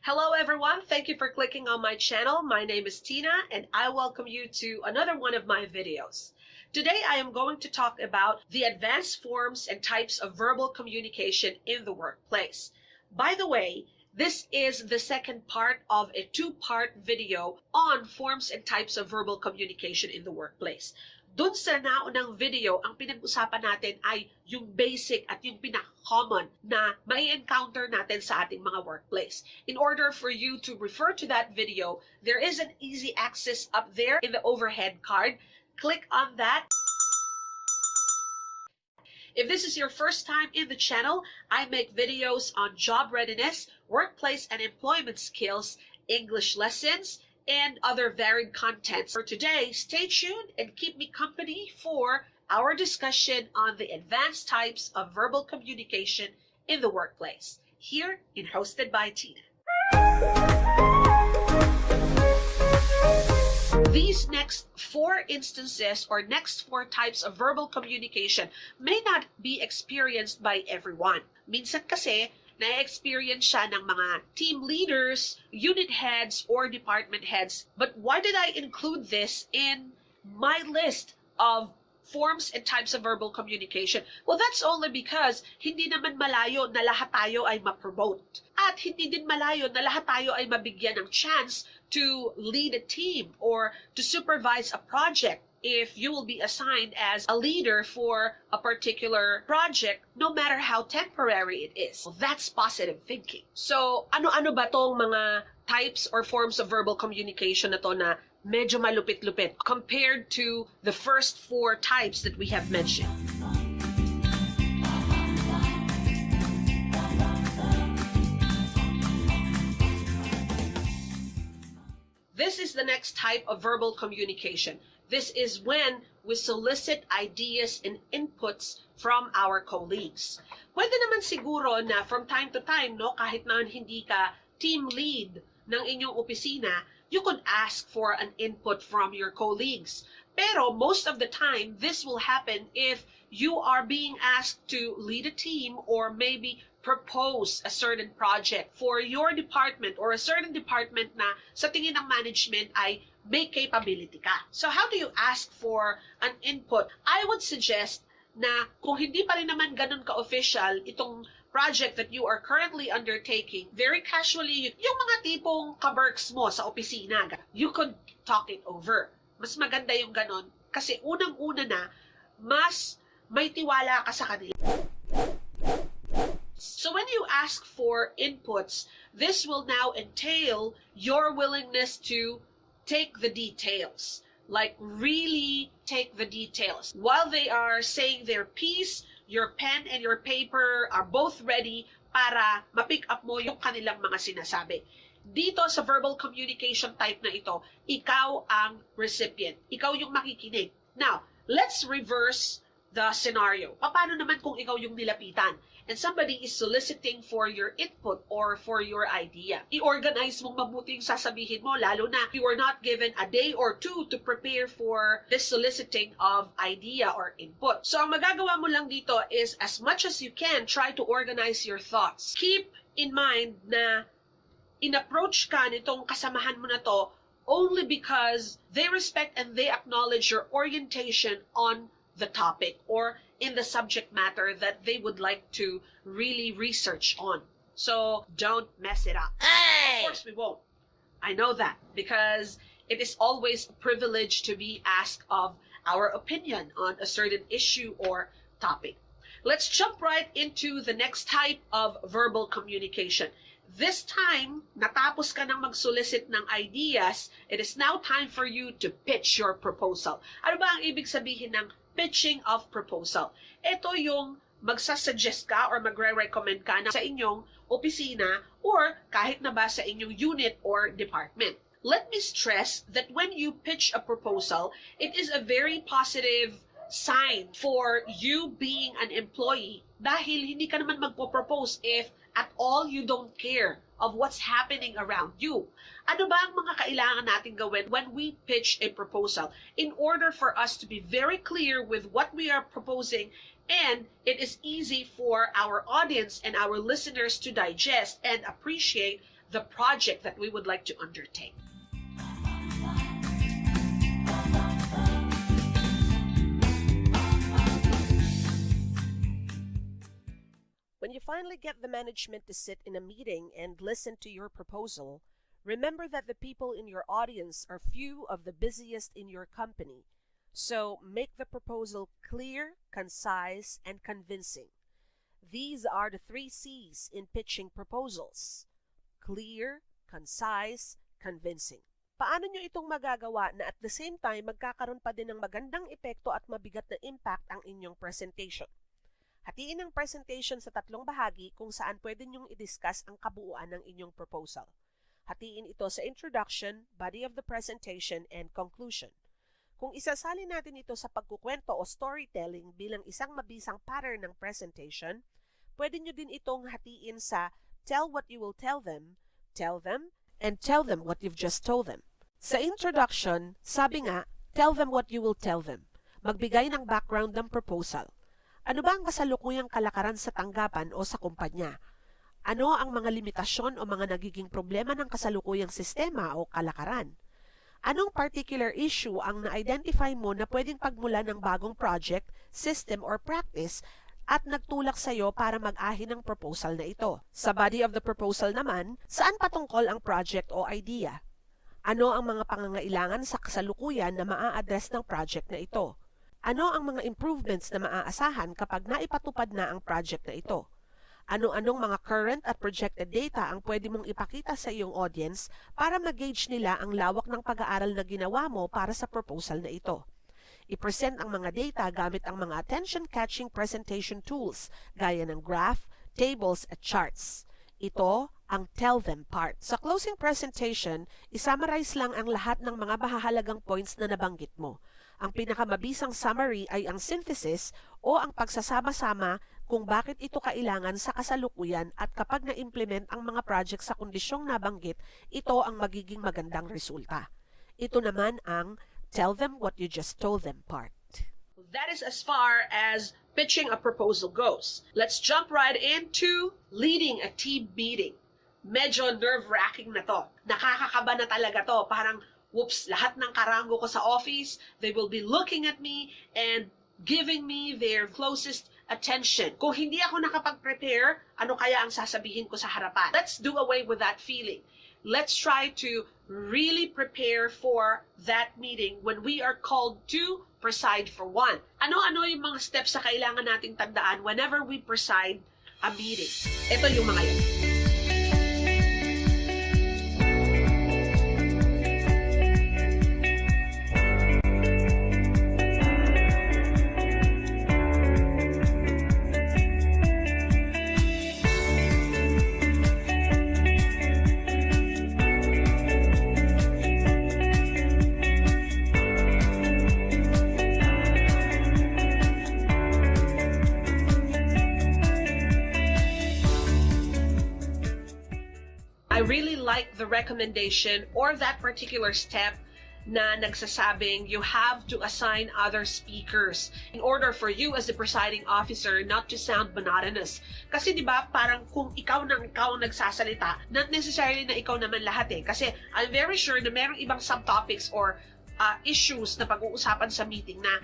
Hello everyone, thank you for clicking on my channel. My name is Tina and I welcome you to another one of my videos. Today I am going to talk about the advanced forms and types of verbal communication in the workplace. By the way, this is the second part of a two-part video on forms and types of verbal communication in the workplace. Dun sa naunang video, ang pinag-usapan natin ay yung basic at yung pinaka-common na may encounter natin sa ating mga workplace. In order for you to refer to that video, there is an easy access up there in the overhead card. Click on that. If this is your first time in the channel, I make videos on job readiness, workplace and employment skills, English lessons, and other varied contents. For today, stay tuned and keep me company for our discussion on the advanced types of verbal communication in the workplace, here in Hosted by Tina. These next four instances or next four types of verbal communication may not be experienced by everyone. Minsan kasi, na-experience siya ng mga team leaders, unit heads, or department heads. But why did I include this in my list of forms and types of verbal communication? Well, that's only because hindi naman malayo na lahat tayo ay ma-promote. At hindi din malayo na lahat tayo ay mabigyan ng chance to lead a team or to supervise a project if you will be assigned as a leader for a particular project, no matter how temporary it is. Well, that's positive thinking. So, ano-ano ba tong mga types or forms of verbal communication na to na medyo malupit-lupit compared to the first four types that we have mentioned? This is the next type of verbal communication. This is when we solicit ideas and inputs from our colleagues. Pwede naman siguro na from time to time, no, kahit na hindi ka team lead ng inyong opisina, you could ask for an input from your colleagues. Pero most of the time, this will happen if you are being asked to lead a team or maybe propose a certain project for your department or a certain department na sa tingin ng management ay may capability ka. So how do you ask for an input? I would suggest na kung hindi pa rin naman ganun ka-official itong project that you are currently undertaking, very casually, yung mga tipong kaberks mo sa opisina, you could talk it over. Mas maganda yung ganun kasi unang-una na, mas may tiwala ka sa kanila. So when you ask for inputs, this will now entail your willingness to take the details, like really take the details. While they are saying their piece, your pen and your paper are both ready para ma-pick up mo yung kanilang mga sinasabi. Dito sa verbal communication type na ito, ikaw ang recipient. Ikaw yung makikinig. Now, let's reverse the scenario. Paano naman kung ikaw yung nilapitan and somebody is soliciting for your input or for your idea? I-organize mong mabuti yung sasabihin mo, lalo na you are not given a day or two to prepare for this soliciting of idea or input. So ang magagawa mo lang dito is as much as you can, try to organize your thoughts. Keep in mind na in-approach ka nitong kasamahan mo na to only because they respect and they acknowledge your orientation on the topic or in the subject matter that they would like to really research on. So don't mess it up. Hey! Of course we won't. I know that because it is always a privilege to be asked of our opinion on a certain issue or topic. Let's jump right into the next type of verbal communication. This time, natapos ka nang mag-solicit ng ideas, it is now time for you to pitch your proposal. Ano ba ang ibig sabihin ng pitching of proposal? Ito yung magsasuggest ka or magre-recommend ka na sa inyong opisina or kahit na ba sa inyong unit or department. Let me stress that when you pitch a proposal, it is a very positive sign for you being an employee dahil hindi ka naman magpo-propose if at all you don't care of what's happening around you. Ano ba ang mga kailangan natin gawin when we pitch a proposal in order for us to be very clear with what we are proposing and it is easy for our audience and our listeners to digest and appreciate the project that we would like to undertake. When you finally get the management to sit in a meeting and listen to your proposal, remember that the people in your audience are few of the busiest in your company. So make the proposal clear, concise, and convincing. These are the 3 C's in pitching proposals: clear, concise, convincing. Paano nyo itong magagawa na at the same time magkakaroon pa din ng magandang epekto at mabigat na impact ang inyong presentation? Hatiin ang presentation sa 3 bahagi kung saan pwede nyong i-discuss ang kabuuan ng inyong proposal. Hatiin ito sa introduction, body of the presentation, and conclusion. Kung isasali natin ito sa pagkukwento o storytelling bilang isang mabisang pattern ng presentation, pwede nyo din itong hatiin sa tell what you will tell them, and tell them what you've just told them. Sa introduction, sabi nga, tell them what you will tell them. Magbigay ng background ng proposal. Ano ba ang kasalukuyang kalakaran sa tanggapan o sa kumpanya? Ano ang mga limitasyon o mga nagiging problema ng kasalukuyang sistema o kalakaran? Anong particular issue ang na-identify mo na pwedeng pagmula ng bagong project, system, or practice at nagtulak sa iyo para mag-ahin ng proposal na ito? Sa body of the proposal naman, saan patungkol ang project o idea? Ano ang mga pangangailangan sa kasalukuyan na maa-address ng project na ito? Ano ang mga improvements na maaasahan kapag naipatupad na ang project na ito? Ano-anong mga current at projected data ang pwede mong ipakita sa iyong audience para mag-gauge nila ang lawak ng pag-aaral na ginawa mo para sa proposal na ito? I-present ang mga data gamit ang mga attention-catching presentation tools gaya ng graph, tables, at charts. Ito ang tell them part. Sa closing presentation, isummarize lang ang lahat ng mga mahahalagang points na nabanggit mo. Ang pinakamabisang summary ay ang synthesis o ang pagsasama-sama kung bakit ito kailangan sa kasalukuyan at kapag na-implement ang mga project sa kondisyong nabanggit, ito ang magiging magandang resulta. Ito naman ang tell them what you just told them part. That is as far as pitching a proposal goes. Let's jump right into leading a team meeting. Medyo nerve-wracking na to. Nakakakaba na talaga to. Parang whoops, lahat ng karango ko sa office, they will be looking at me and giving me their closest attention. Kung hindi ako nakapag-prepare, ano kaya ang sasabihin ko sa harapan? Let's do away with that feeling. Let's try to really prepare for that meeting when we are called to preside for one. Ano-ano yung mga steps na kailangan nating tandaan whenever we preside a meeting? Ito yung mga yun. I really like the recommendation or that particular step na nagsasabing you have to assign other speakers in order for you as the presiding officer not to sound monotonous. Kasi di ba parang kung ikaw nagsasalita, not necessarily na ikaw naman lahat eh. Kasi I'm very sure na merong ibang subtopics or issues na pag-uusapan sa meeting na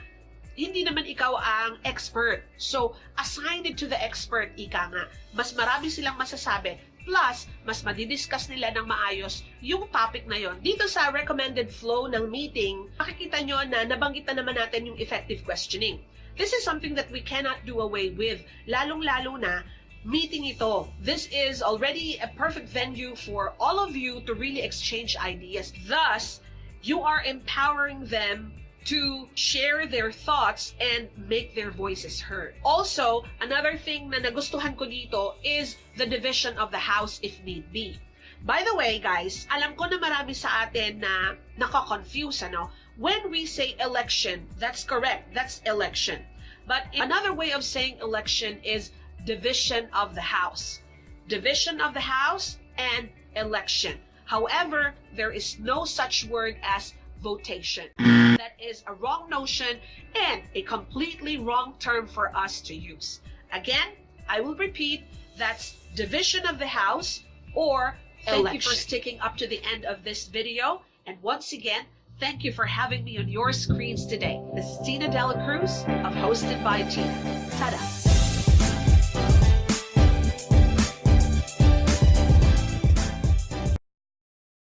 hindi naman ikaw ang expert. So, assign it to the expert, ika nga. Mas marami silang masasabi. Plus, mas madidiscuss nila ng maayos yung topic na yon. Dito sa recommended flow ng meeting, makikita nyo na nabanggit na naman natin yung effective questioning. This is something that we cannot do away with, lalong-lalo na meeting ito. This is already a perfect venue for all of you to really exchange ideas. Thus, you are empowering them to share their thoughts and make their voices heard. Also, another thing na nagustuhan ko dito is the division of the house if need be. By the way, guys, alam ko na marami sa atin na nako-confuse, ano? When we say election, that's correct, that's election. But another way of saying election is division of the house. Division of the house and election. However, there is no such word as votation. That is a wrong notion and a completely wrong term for us to use. Again, I will repeat, that's division of the house or Thank you for sticking up to the end of this video. And once again, thank you for having me on your screens today. This is Dela Cruz of Hosted by Tina. Ta-da!